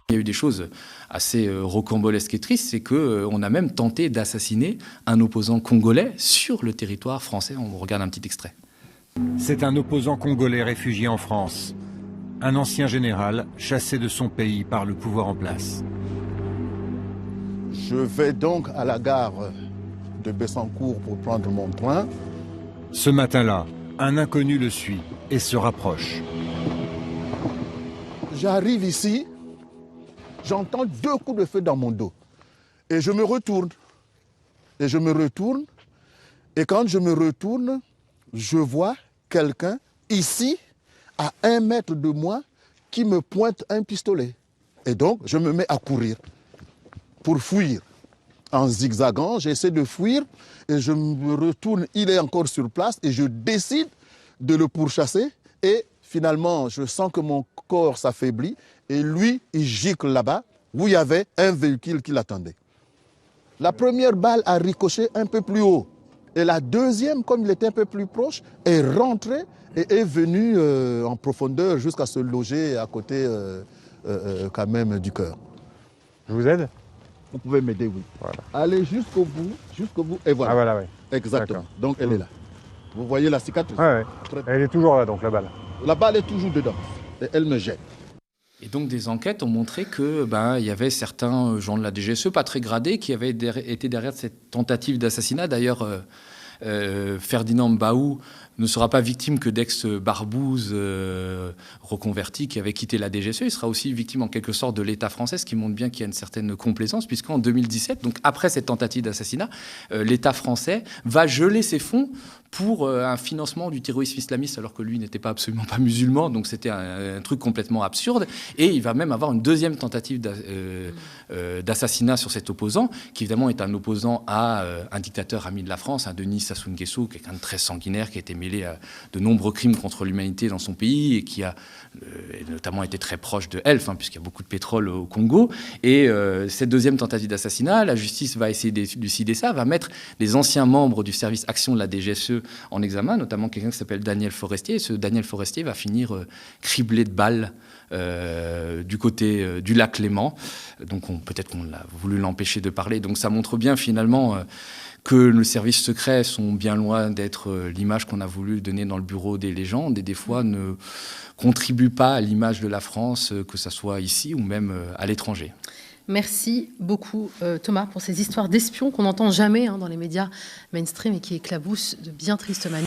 Il y a eu des choses assez rocambolesques et tristes, c'est qu'on a même tenté d'assassiner un opposant congolais sur le territoire français. On regarde un petit extrait. C'est un opposant congolais réfugié en France. Un ancien général chassé de son pays par le pouvoir en place. Je vais donc à la gare de Bessancourt pour prendre mon train. Ce matin-là, un inconnu le suit et se rapproche. J'arrive ici, j'entends 2 coups de feu dans mon dos. Et je me retourne. Et quand je me retourne, je vois quelqu'un ici, à 1 mètre de moi, qui me pointe un pistolet. Et donc, je me mets à courir pour fuir. En zigzagant, j'essaie de fuir et je me retourne, il est encore sur place et je décide de le pourchasser. Et finalement, je sens que mon corps s'affaiblit et lui, il gicle là-bas où il y avait un véhicule qui l'attendait. La première balle a ricoché un peu plus haut. Et la deuxième, comme il était un peu plus proche, est rentrée et est venue en profondeur jusqu'à se loger à côté quand même du cœur. Je vous aide? Vous pouvez m'aider, oui. Voilà. Allez jusqu'au bout, et voilà. Ah voilà, oui. Exactement. Donc elle est là. Vous voyez la cicatrice? Ouais, ouais. Elle est toujours là, donc, la balle. La balle est toujours dedans. Et elle me gêne. Et donc des enquêtes ont montré que il y avait certains gens de la DGSE, pas très gradés, qui avaient été derrière cette tentative d'assassinat. D'ailleurs, Ferdinand Mbaou ne sera pas victime que d'ex-barbouzes reconvertis qui avaient quitté la DGSE. Il sera aussi victime en quelque sorte de l'État français, ce qui montre bien qu'il y a une certaine complaisance, puisqu'en 2017, donc après cette tentative d'assassinat, l'État français va geler ses fonds pour un financement du terrorisme islamiste, alors que lui n'était absolument pas musulman, donc c'était un truc complètement absurde. Et il va même avoir une deuxième tentative d'assassinat sur cet opposant, qui évidemment est un opposant à un dictateur ami de la France, Denis Sassou Nguesso, quelqu'un de très sanguinaire, qui a été mêlé à de nombreux crimes contre l'humanité dans son pays, et qui a notamment été très proche de Elf, puisqu'il y a beaucoup de pétrole au Congo. Et cette deuxième tentative d'assassinat, la justice va essayer d'élucider ça, va mettre les anciens membres du service action de la DGSE en examen, notamment quelqu'un qui s'appelle Daniel Forestier. Et ce Daniel Forestier va finir criblé de balles du côté du lac Léman. Donc peut-être qu'on a voulu l'empêcher de parler. Donc ça montre bien finalement que les services secrets sont bien loin d'être l'image qu'on a voulu donner dans le bureau des légendes, et des fois ne contribuent pas à l'image de la France, que ce soit ici ou même à l'étranger. Merci beaucoup Thomas pour ces histoires d'espions qu'on n'entend jamais dans les médias mainstream et qui éclaboussent de bien tristes manières.